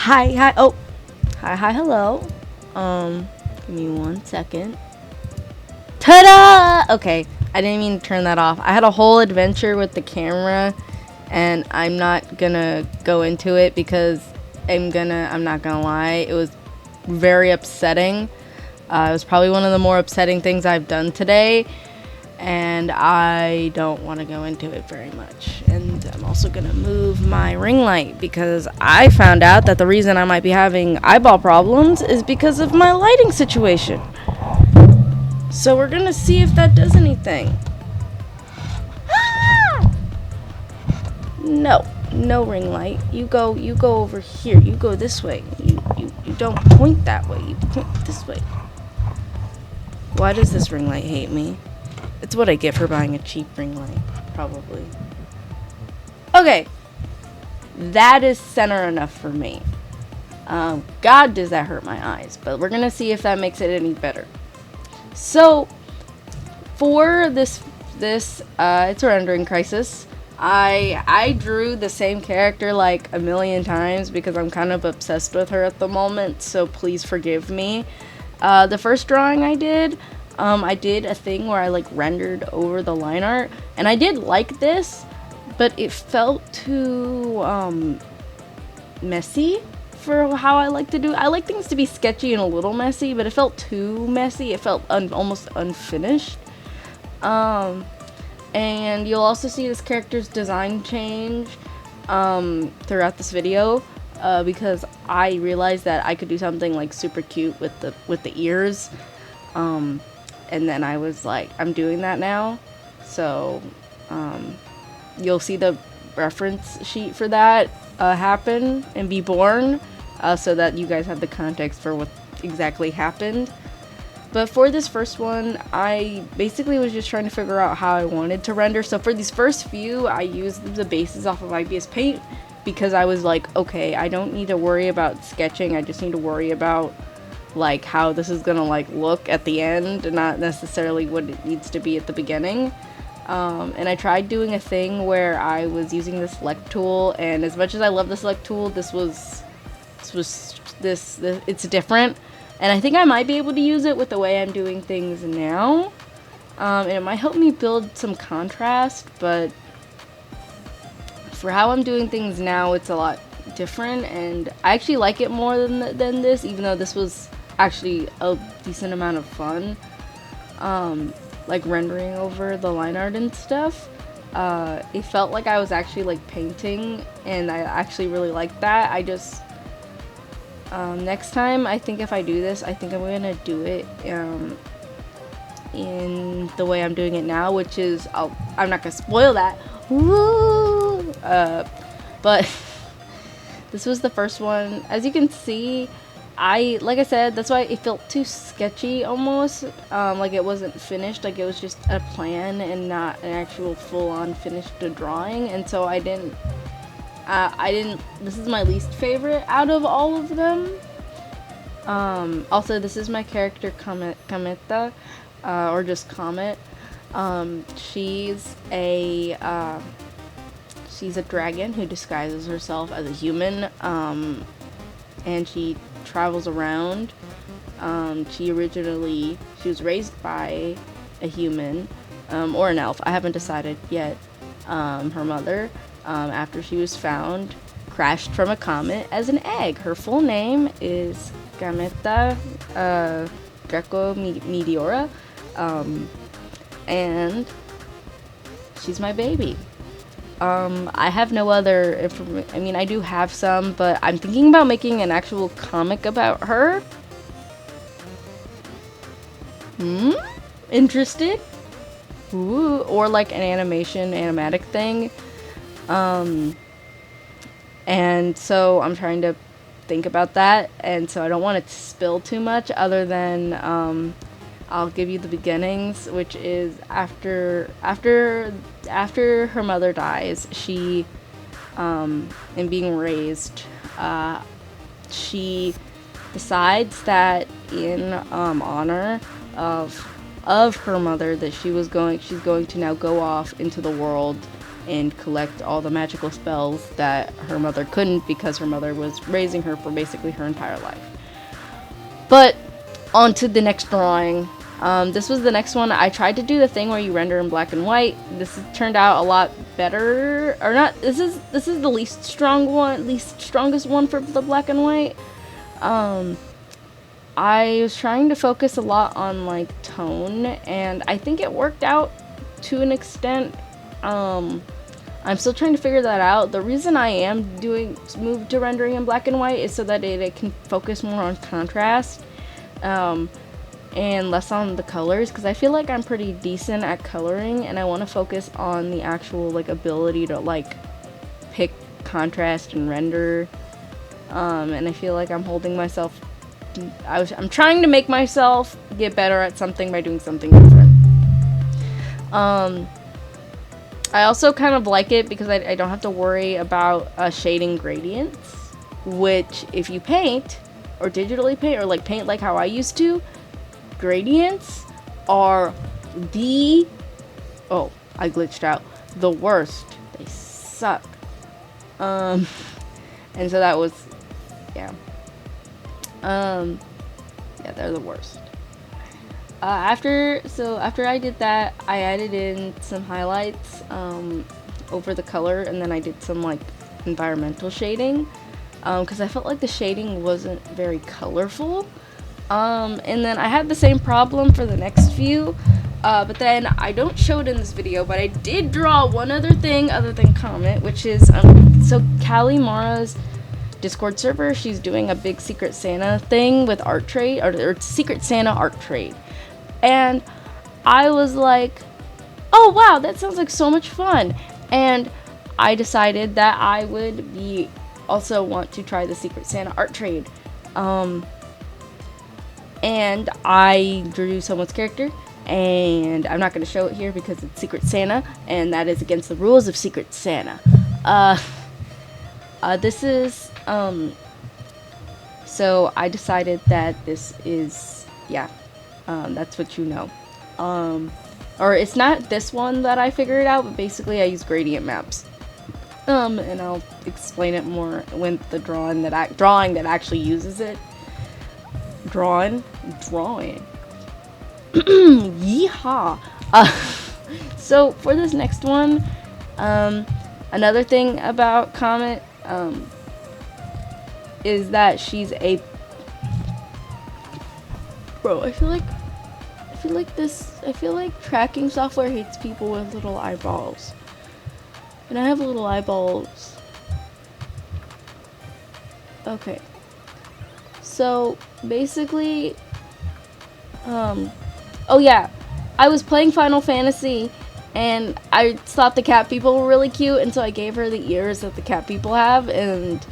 Hi. Oh, hi. Hello. Give me 1 second. Ta-da! Okay, I didn't mean to turn that off. I had a whole adventure with the camera, and I'm not gonna go into it because I'm not gonna lie, it was very upsetting. It was probably one of the more upsetting things I've done today, and I don't want to go into it very much. And I'm also gonna move my ring light because I found out that the reason I might be having eyeball problems is because of my lighting situation. So we're gonna see if that does anything. Ah! No ring light. You go over here. You go this way. You don't point that way. You point this way. Why does this ring light hate me? It's what I get for buying a cheap ring light, probably. Okay, that is center enough for me. God, does that hurt my eyes? But we're gonna see if that makes it any better. So, for this it's a rendering crisis. I drew the same character like a million times because I'm kind of obsessed with her at the moment. So please forgive me. The first drawing I did a thing where I like rendered over the line art, and I did like this, but it felt too messy for how I like to do. I like things to be sketchy and a little messy, but it felt too messy. It felt almost unfinished. And you'll also see this character's design change throughout this video because I realized that I could do something like super cute with the ears, and then I was like, I'm doing that now. So you'll see the reference sheet for that happen and be born, so that you guys have the context for what exactly happened. But for this first one, I basically was just trying to figure out how I wanted to render. So for these first few, I used the bases off of IBS Paint because I was like, okay, I don't need to worry about sketching. I just need to worry about like how this is gonna like look at the end, and not necessarily what it needs to be at the beginning. And I tried doing a thing where I was using the select tool, and as much as I love the select tool, it's different. And I think I might be able to use it with the way I'm doing things now. And it might help me build some contrast, but for how I'm doing things now, it's a lot different. And I actually like it more than this, even though this was actually a decent amount of fun. Like rendering over the line art and stuff. It felt like I was actually like painting, and I actually really liked that. I just... next time, I think if I do this, I think I'm gonna do it in the way I'm doing it now, which is, I'm not gonna spoil that. Woo! But this was the first one. As you can see, like I said, that's why it felt too sketchy almost. Like it wasn't finished, like it was just a plan and not an actual full-on finished drawing. And so I didn't, this is my least favorite out of all of them. Also, this is my character Kameta, or just Comet. She's a dragon who disguises herself as a human, and she travels around. She was raised by a human, or an elf. I haven't decided yet. Her mother, after she was found, crashed from a comet as an egg. Her full name is Gameta Greco Meteora, and she's my baby. I have no other information. I mean, I do have some, but I'm thinking about making an actual comic about her. Interested? Ooh, or like an animatic thing. And so I'm trying to think about that, and so I don't want to spill too much other than I'll give you the beginnings, which is after her mother dies, she and being raised, she decides that in honor of her mother, that she's going to now go off into the world and collect all the magical spells that her mother couldn't, because her mother was raising her for basically her entire life. But on to the next drawing. This was the next one. I tried to do the thing where you render in black and white. This has turned out a lot better, or not. This is the least strongest one for the black and white. I was trying to focus a lot on like tone, and I think it worked out to an extent. I'm still trying to figure that out. The reason I am move to rendering in black and white is so that it can focus more on contrast, and less on the colors, because I feel like I'm pretty decent at coloring, and I want to focus on the actual like ability to like pick contrast and render. And I feel like I'm holding myself. I'm trying to make myself get better at something by doing something different. I also kind of like it because I don't have to worry about shading gradients, which if you paint or digitally paint or like paint like how I used to, gradients are the I glitched out, the worst. They suck. And so that was yeah, they're the worst. After I did that, I added in some highlights over the color, and then I did some like environmental shading because I felt like the shading wasn't very colorful. And then I had the same problem for the next few, but then I don't show it in this video, but I did draw one other thing other than Comet, which is so Callie Mara's Discord server, she's doing a big Secret Santa thing with art trade, or Secret Santa art trade. And I was like, oh wow, that sounds like so much fun. And I decided that I would also want to try the Secret Santa art trade. And I drew someone's character, and I'm not going to show it here because it's Secret Santa, and that is against the rules of Secret Santa. This is, so I decided that this is, that's what you know. Or it's not this one that I figured out, but basically I use gradient maps. And I'll explain it more when the drawing that actually uses it. Drawing. Yeehaw. So for this next one, another thing about Comet, is that she's a bro. I feel like tracking software hates people with little eyeballs, and I have little eyeballs. Okay, so basically, oh yeah, I was playing Final Fantasy, and I thought the cat people were really cute, and so I gave her the ears that the cat people have, and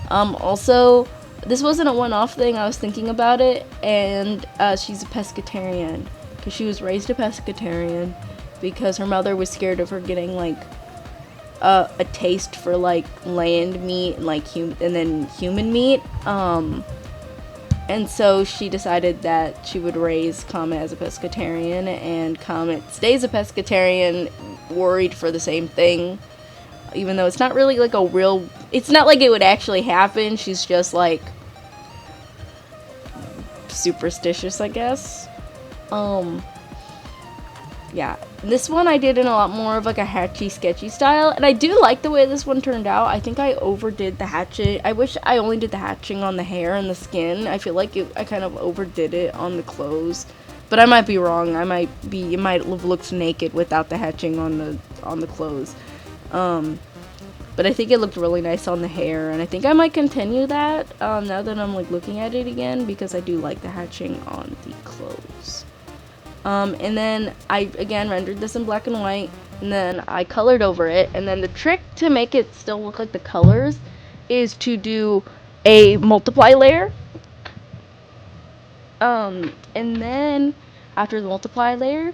also, this wasn't a one-off thing. I was thinking about it, and she's a pescatarian because she was raised a pescatarian because her mother was scared of her getting like a taste for like land meat and like human meat. And so she decided that she would raise Comet as a pescatarian, and Comet stays a pescatarian, worried for the same thing. Even though it's not really like it's not like it would actually happen. She's just like superstitious, I guess. Yeah, this one I did in a lot more of like a hatchy, sketchy style, and I do like the way this one turned out. I think I overdid the hatching. I wish I only did the hatching on the hair and the skin. I feel like I kind of overdid it on the clothes, but I might be wrong. It might have looked naked without the hatching on the clothes. But I think it looked really nice on the hair, and I think I might continue that now that I'm like looking at it again, because I do like the hatching on the clothes. And then I again rendered this in black and white, and then I colored over it, and then the trick to make it still look like the colors is to do a multiply layer. And then after the multiply layer,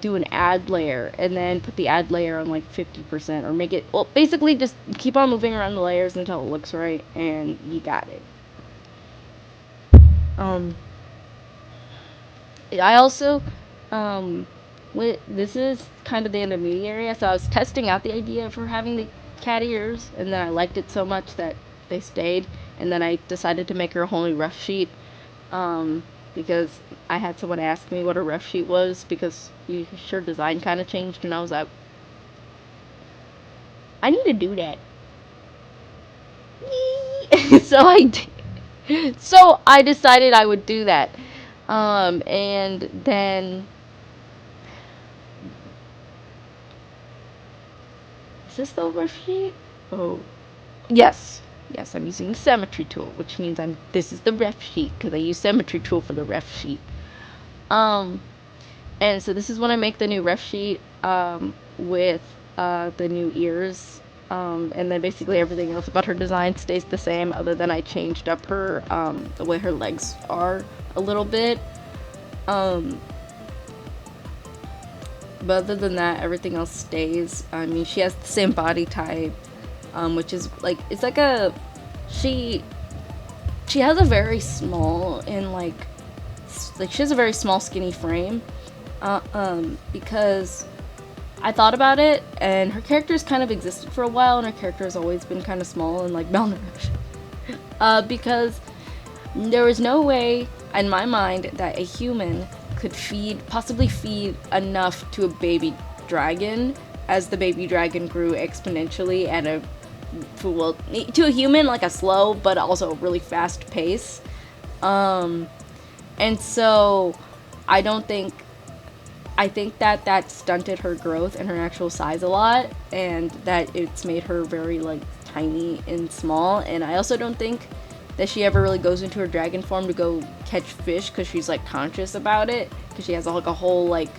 do an add layer, and then put the add layer on like 50%, or make it, well, basically just keep on moving around the layers until it looks right, and you got it. I also This is kind of the intermediate, so I was testing out the idea of her having the cat ears, and then I liked it so much that they stayed, and then I decided to make her a whole new rough sheet, because I had someone ask me what a rough sheet was, because her design kind of changed, and I was like, I need to do that. So I decided I would do that. And then is this the rough sheet? Oh, yes. Yes, I'm using the symmetry tool, which means this is the ref sheet, because I use symmetry tool for the ref sheet. And so this is when I make the new ref sheet, with, the new ears. And then basically everything else about her design stays the same, other than I changed up her, the way her legs are a little bit. But other than that, everything else stays. I mean, she has the same body type, which is like, it's like she has a very small and like she has a very small skinny frame, because I thought about it, and her character's kind of existed for a while, and her character has always been kind of small and like malnourished, because there was no way in my mind that a human could possibly feed enough to a baby dragon, as the baby dragon grew exponentially at to a human, like a slow but also really fast pace. And so I think that stunted her growth and her actual size a lot, and that it's made her very like tiny and small. And I also don't think that she ever really goes into her dragon form to go catch fish, because she's like conscious about it, because she has like a whole like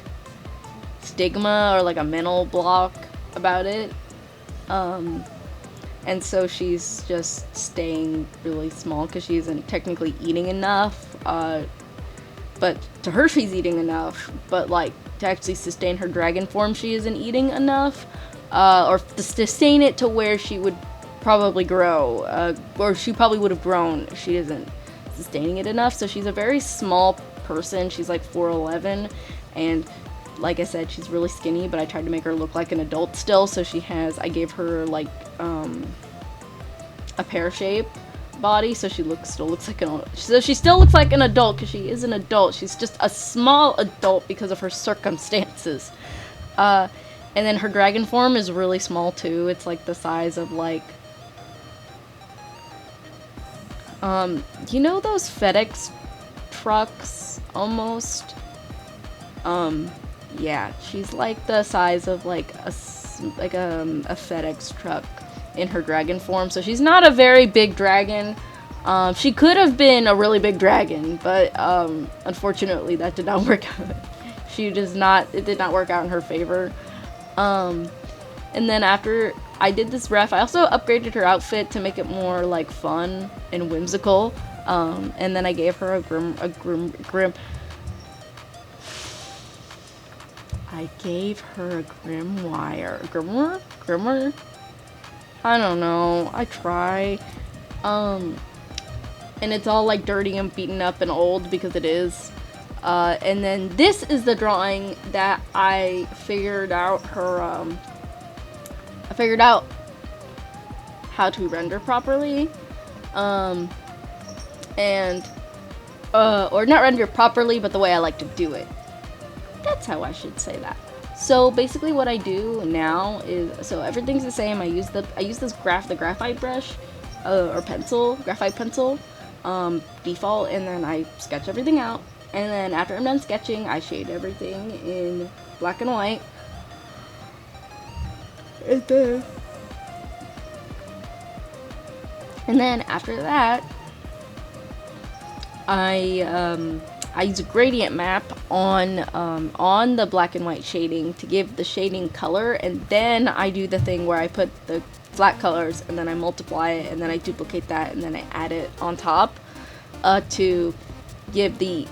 stigma or like a mental block about it. And so she's just staying really small because she isn't technically eating enough. But to her, she's eating enough. But like to actually sustain her dragon form, she isn't eating enough. Or to sustain it to where she would probably grow, or she probably would have grown. She isn't sustaining it enough. So she's a very small person. She's like 4'11", and like I said, she's really skinny, but I tried to make her look like an adult still. So I gave her like a pear shape body, so she still looks like an adult, because she is an adult. She's just a small adult because of her circumstances. And then her dragon form is really small too. It's like the size of like you know those FedEx trucks almost? Yeah, she's like the size of like a FedEx truck in her dragon form. So she's not a very big dragon. She could have been a really big dragon, but unfortunately that did not work out. It did not work out in her favor. And then after I did this ref, I also upgraded her outfit to make it more like fun and whimsical. And then I gave her a grim. I gave her a grimoire. I don't know. I try. And it's all like dirty and beaten up and old, because it is. And then this is the drawing that I figured out how to render properly. Or not render properly, but the way I like to do it. That's how I should say that. So basically what I do now is, so everything's the same. I use the graphite brush, or graphite pencil, default, and then I sketch everything out. And then after I'm done sketching, I shade everything in black and white. And then after that, I use a gradient map on the black and white shading to give the shading color, and then I do the thing where I put the flat colors and then I multiply it, and then I duplicate that, and then I add it on top, to give the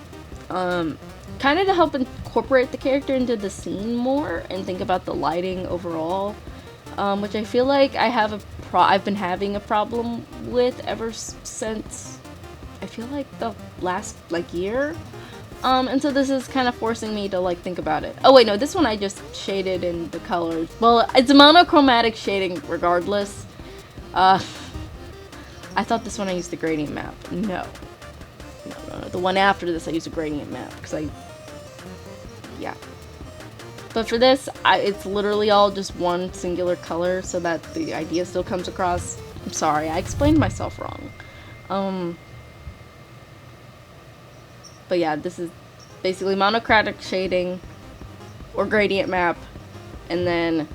kind of to help incorporate the character into the scene more and think about the lighting overall, which I feel like I've been having a problem with ever since I feel like the last year. And so this is kind of forcing me to like think about it. Oh wait, no, this one I just shaded in the colors. Well, it's monochromatic shading regardless. I thought this one I used the gradient map. No. No. The one after this I used a gradient map because yeah. But for this, it's literally all just one singular color so that the idea still comes across. I'm sorry, I explained myself wrong. But yeah, this is basically monochromatic shading or gradient map, and then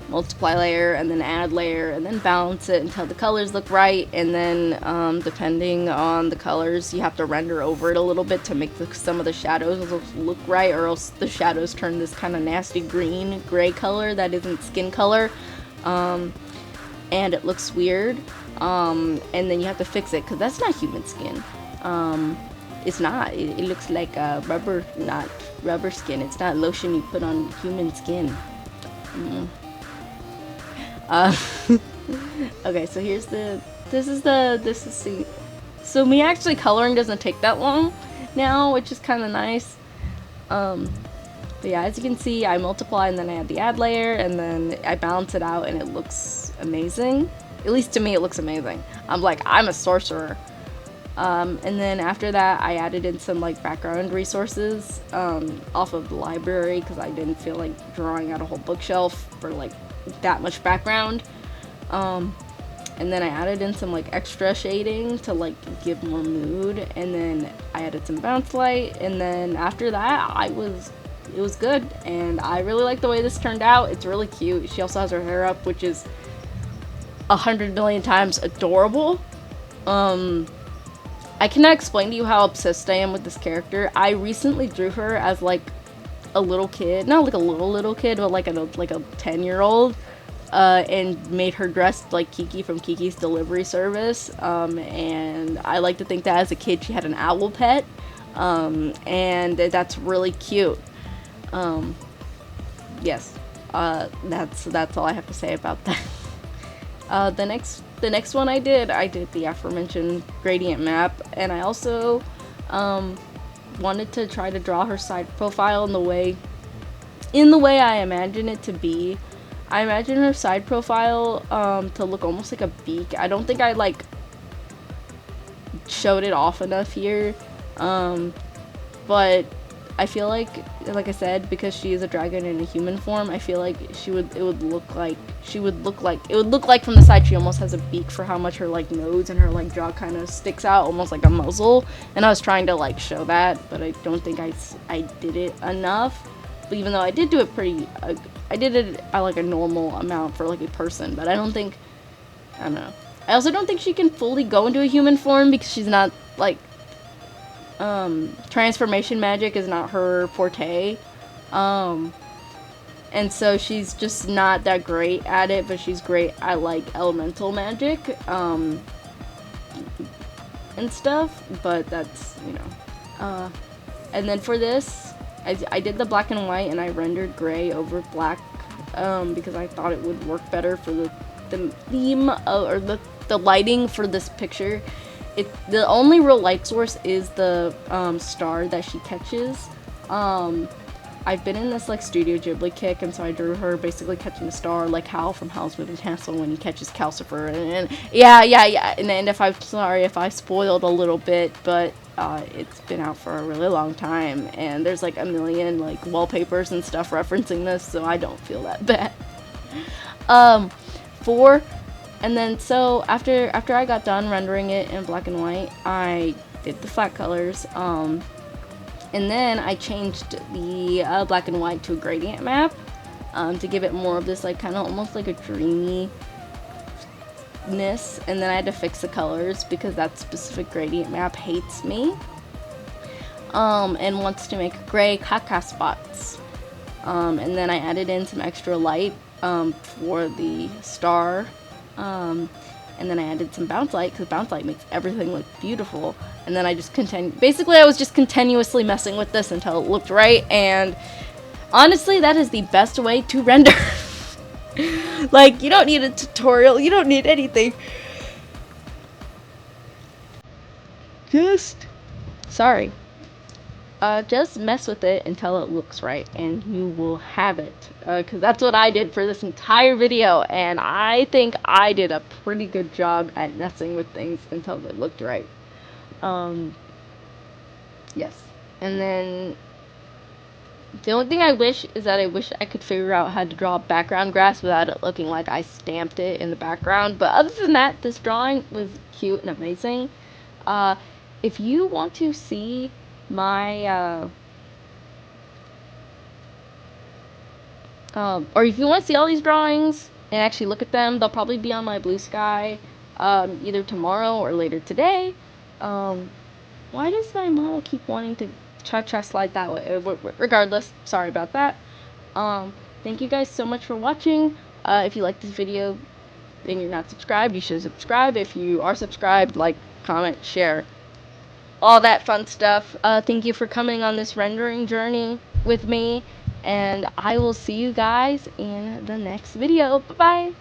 multiply layer, and then add layer, and then balance it until the colors look right, and then depending on the colors, you have to render over it a little bit to make some of the shadows look right, or else the shadows turn this kind of nasty green, gray color that isn't skin color, and it looks weird, and then you have to fix it, because that's not human skin. It's not. It looks like rubber, not rubber skin. It's not lotion you put on human skin. Okay, so here's so me actually coloring doesn't take that long now, which is kind of nice. But yeah, as you can see, I multiply and then I add the add layer and then I balance it out and it looks amazing. At least to me, it looks amazing. I'm a sorcerer. And then after that, I added in some like background resources off of the library because I didn't feel like drawing out a whole bookshelf for like that much background. And then I added in some like extra shading to like give more mood, and then I added some bounce light, and then after that it was good, and I really like the way this turned out. It's really cute. She also has her hair up, which is 100 million times adorable. I cannot explain to you how obsessed I am with this character. I recently drew her as like a little kid, not like a little kid, but like a 10-year-old, and made her dressed like Kiki from Kiki's Delivery Service. And I like to think that as a kid she had an owl pet, and that's really cute. Yes, that's all I have to say about that. The next one I did the aforementioned gradient map, and I also wanted to try to draw her side profile in the way I imagine it to be. I imagine her side profile to look almost like a beak. I don't think I like showed it off enough here, but I feel like I said, because she is a dragon in a human form, I feel like it would look like from the side she almost has a beak for how much her like nose and her like jaw kind of sticks out almost like a muzzle, and I was trying to like show that, but I don't think I did it enough. But even though I did do it I did it at like a normal amount for like a person, but I don't know. I also don't think she can fully go into a human form because she's not like transformation magic is not her forte, and so she's just not that great at it, but she's great at like elemental magic and stuff, but that's, and then for this I did the black and white and I rendered gray over black because I thought it would work better for the theme or the lighting for this picture. The only real light source is the star that she catches. I've been in this like Studio Ghibli kick, and so I drew her basically catching a star, like Hal from Howl's Moving Castle when he catches Calcifer. And yeah. And if I'm sorry if I spoiled a little bit, but it's been out for a really long time, and there's like a million like wallpapers and stuff referencing this, so I don't feel that bad. And then so after I got done rendering it in black and white, I did the flat colors, and then I changed the black and white to a gradient map to give it more of this like kind of almost like a dreaminess, and then I had to fix the colors because that specific gradient map hates me and wants to make gray caca spots, and then I added in some extra light for the star. And then I added some bounce light because bounce light makes everything look beautiful. And then I just I was just continuously messing with this until it looked right. And honestly, that is the best way to render. Like, you don't need a tutorial. You don't need anything. Sorry. just mess with it until it looks right, and you will have it. Because that's what I did for this entire video, and I think I did a pretty good job at messing with things until they looked right. Yes. And then the only thing I wish is that I wish I could figure out how to draw background grass without it looking like I stamped it in the background. But other than that, this drawing was cute and amazing. If you want to see my or if you want to see all these drawings and actually look at them, they'll probably be on my Blue Sky either tomorrow or later today. Why does my model keep wanting to try slide that way? Regardless, sorry about that. Thank you guys so much for watching. If you like this video and you're not subscribed, you should subscribe. If you are subscribed, like, comment, share, all that fun stuff. Thank you for coming on this rendering journey with me, and I will see you guys in the next video. Bye bye.